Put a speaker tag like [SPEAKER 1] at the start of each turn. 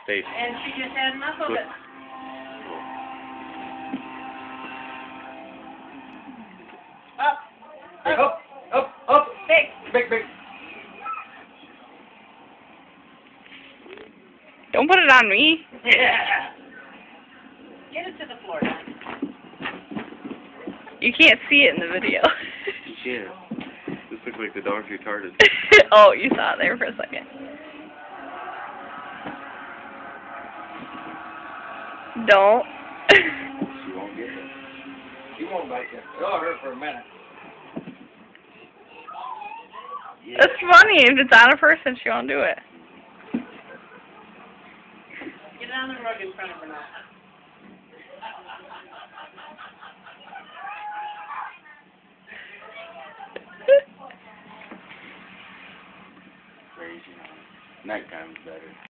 [SPEAKER 1] Stacy.
[SPEAKER 2] And she just had enough of it. Up.
[SPEAKER 1] Hey, up. Big.
[SPEAKER 3] Don't put it on me.
[SPEAKER 2] Yeah. Get it to the floor now.
[SPEAKER 3] You can't see it in the video.
[SPEAKER 1] Yeah. This looks like the dog's retarded.
[SPEAKER 3] Oh, you saw it there for a second. Don't.
[SPEAKER 1] She won't get it. She won't bite you. It'll hurt for a minute. Yeah.
[SPEAKER 3] It's funny. If it's on a person, she won't do it.
[SPEAKER 2] Get it on the rug in front of her now.
[SPEAKER 1] Crazy. Nighttime's better.